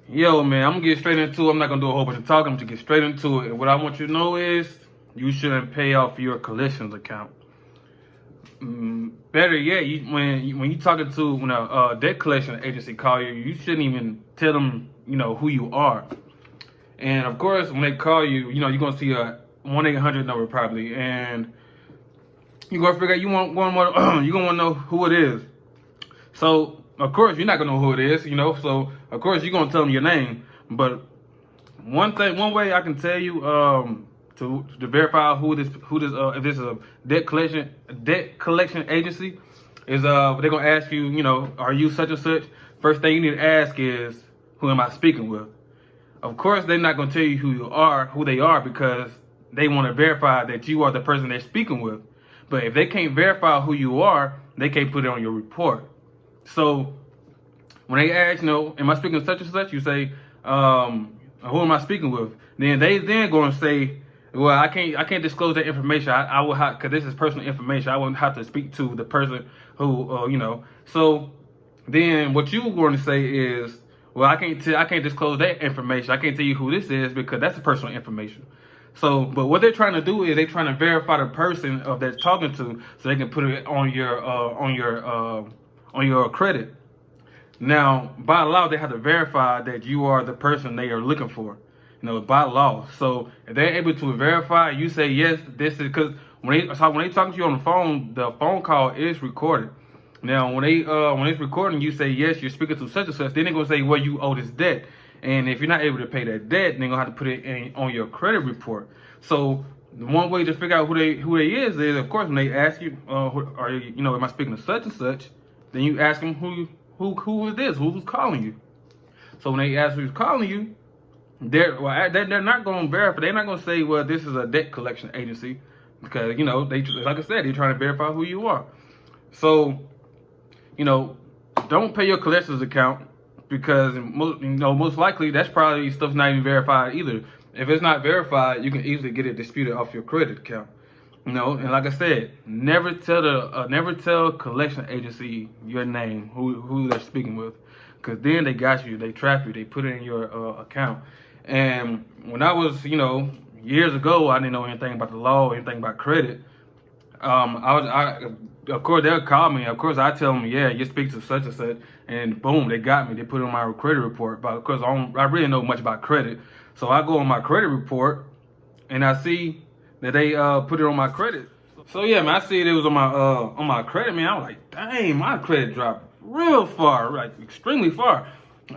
Yo, man, I'm gonna get straight into it. I'm not gonna do a whole bunch of talking. I'm gonna get straight into it. And what I want you to know is you shouldn't pay off your collections account. Better yet, when you talking to when a debt collection agency call you, you shouldn't even tell them who you are. And of course, when they call you, you're gonna see a 1-800 number probably, and you're gonna figure out you gonna want to know who it is. So of course you're not gonna know who it is. So of course you're gonna tell them your name. But one way I can tell you to verify who this if this is a debt collection agency is they're gonna ask you, are you such and such? First thing you need to ask is, who am I speaking with? Of course they're not gonna tell you who they are, because they want to verify that you are the person they're speaking with. But if they can't verify who you are, they can't put it on your report. So when they ask, am I speaking to such and such? You say, who am I speaking with? Then they going to say, well, I can't disclose that information. I will have, because this is personal information. I wouldn't have to speak to the person who. So then what you going to say is, well, I can't disclose that information. I can't tell you who this is because that's personal information. So, but what they're trying to do is they're trying to verify the person of they're talking to, so they can put it on your credit. Now, by law, they have to verify that you are the person they are looking for. By law. So if they're able to verify, you say yes. This is because when they talk to you on the phone call is recorded. Now, when it's recording, you say yes, you're speaking to such and such. Then they're gonna say, well, you owe this debt. And if you're not able to pay that debt, they're gonna have to put it on your credit report. So the one way to figure out who they is, of course, when they ask you, are you, am I speaking to such and such? Then you ask them who is this? Who's calling you? So when they ask who's calling you, they're not gonna verify. They're not gonna say, well, this is a debt collection agency, because they, like I said, they're trying to verify who you are. So don't pay your collections account, because most likely that's probably stuff's not even verified either. If it's not verified, you can easily get it disputed off your credit account. And like I said, never tell collection agency your name, who they're speaking with, because then they got you, they trap you, they put it in your account. And when I was, years ago, I didn't know anything about the law, anything about credit. Of course, they'll call me. Of course, I tell them, yeah, you speak to such and such, and boom, they got me. They put it on my credit report. But of course, I really know much about credit, so I go on my credit report, and I see that they put it on my credit. So yeah, man, I see it was on my credit, man. I was like, dang, my credit dropped real far, like extremely far.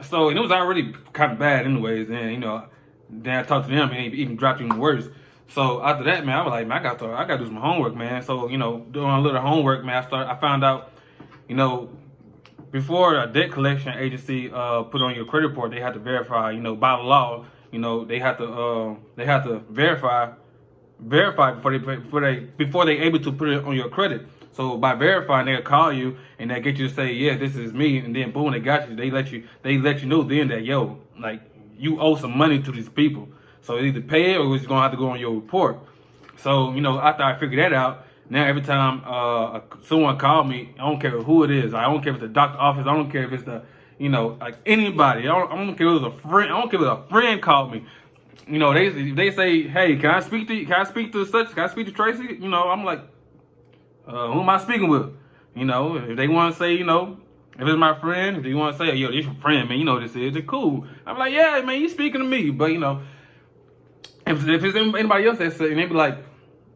So, and it was already kind of bad anyways, and then I talked to them, and it even dropped even worse. So after that, man, I was like, man, I got to do some homework, man. So doing a little homework, man, I found out, before a debt collection agency put on your credit report, they had to verify, by law, they have to verify before they able to put it on your credit. So by verifying, they'll call you and they get you to say, yeah, this is me, and then boom, they got you. They let you know then that, yo, like, you owe some money to these people. So either pay it or it's gonna have to go on your report. So after I figured that out, now every time someone called me, I don't care who it is. I don't care if it's the doctor's office. I don't care if it's the like anybody. I don't care if it was a friend. I don't care if a friend called me. They say, hey, can I speak to such? Can I speak to Tracy? I'm like, who am I speaking with? If they want to say, if it's my friend, if they want to say, yo, this your friend, man, you know what this is, it's cool. I'm like, yeah, man, you speaking to me. But if it's anybody else that say, and they be like,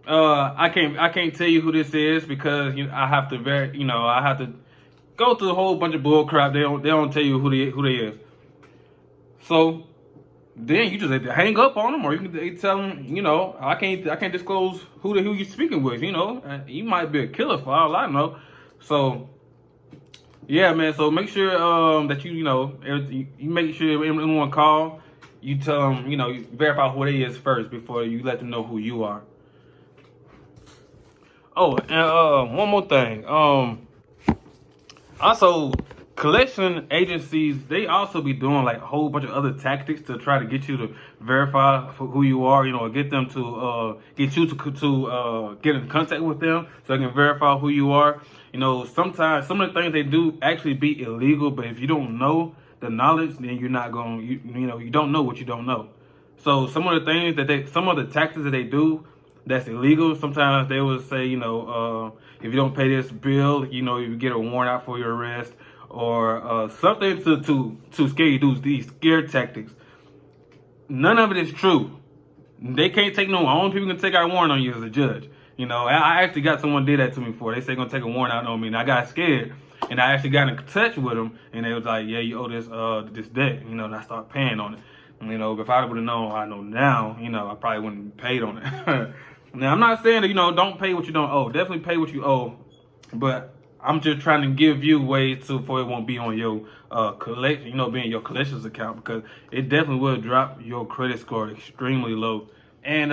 I can't tell you who this is, because I have to I have to go through a whole bunch of bull crap. They don't tell you who they is. So then you just have to hang up on them, or you can tell them, I can't disclose who you're speaking with. You might be a killer for all I know. So yeah, man. So make sure that you make sure anyone call, you tell them, you verify who they is first before you let them know who you are. Oh, and one more thing. Also, collection agencies, they also be doing like a whole bunch of other tactics to try to get you to verify who you are, or get them to get you to get in contact with them so they can verify who you are. Sometimes some of the things they do actually be illegal, but if you don't know, the knowledge, then you're not going. You don't know what you don't know. So some of the things some of the tactics that they do, that's illegal. Sometimes they will say, if you don't pay this bill, you get a warrant out for your arrest, or something to scare you. Do these scare tactics. None of it is true. They can't take no. Only people can take out a warrant on you is a judge. I actually got someone did that to me before. They say gonna take a warrant out on me, and I got scared. And I actually got in touch with them, and they was like, "Yeah, you owe this debt," and I start paying on it. If I would have known what I know now, I probably wouldn't have paid on it. Now, I'm not saying that, don't pay what you don't owe. Definitely pay what you owe. But I'm just trying to give you ways for it won't be on your collection, be in your collections account, because it definitely will drop your credit score extremely low. And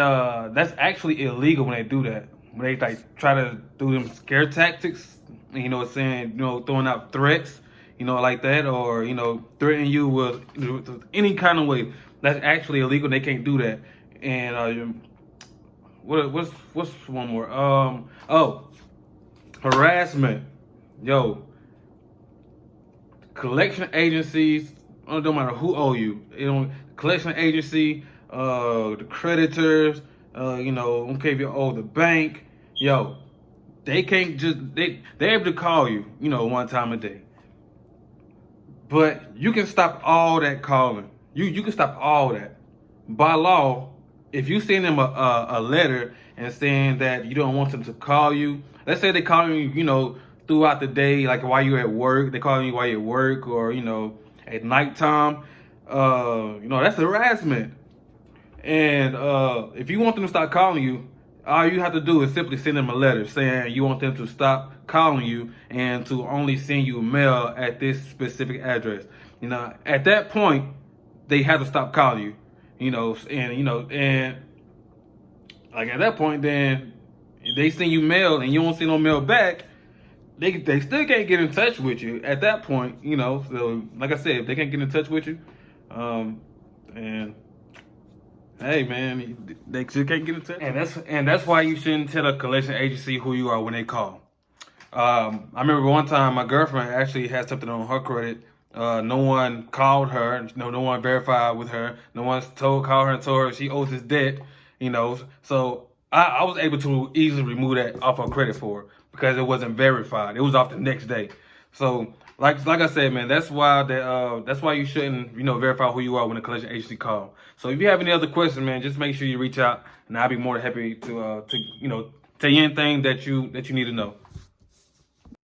that's actually illegal when they do that. When they try to do them scare tactics, saying, throwing out threats, like that, or, threatening you with any kind of way. That's actually illegal. They can't do that. And what's one more? Harassment. Yo, collection agencies, it don't matter who owe you. Collection agency, the creditors, okay, if you owe the bank, yo, they can't they're able to call you, one time a day. But you can stop all that calling. You can stop all that. By law, if you send them a letter and saying that you don't want them to call you, let's say they call you, throughout the day, like while you're at work, they call you while you're at work, or, at nighttime, that's harassment. And if you want them to stop calling you, all you have to do is simply send them a letter saying you want them to stop calling you and to only send you mail at this specific address. At that point, they have to stop calling you. And like at that point, then they send you mail and you don't send no mail back. They still can't get in touch with you at that point. So like I said, if they can't get in touch with you, and hey, man, they still can't get in touch. And that's why you shouldn't tell a collection agency who you are when they call. I remember one time my girlfriend actually had something on her credit. No one called her. No one verified with her. No one called her and told her she owes this debt. So I was able to easily remove that off her credit for her because it wasn't verified. It was off the next day. So like I said, man, that's why you shouldn't verify who you are when a collection agency call. So if you have any other questions, man, just make sure you reach out, and I'll be more than happy to tell you anything that you need to know.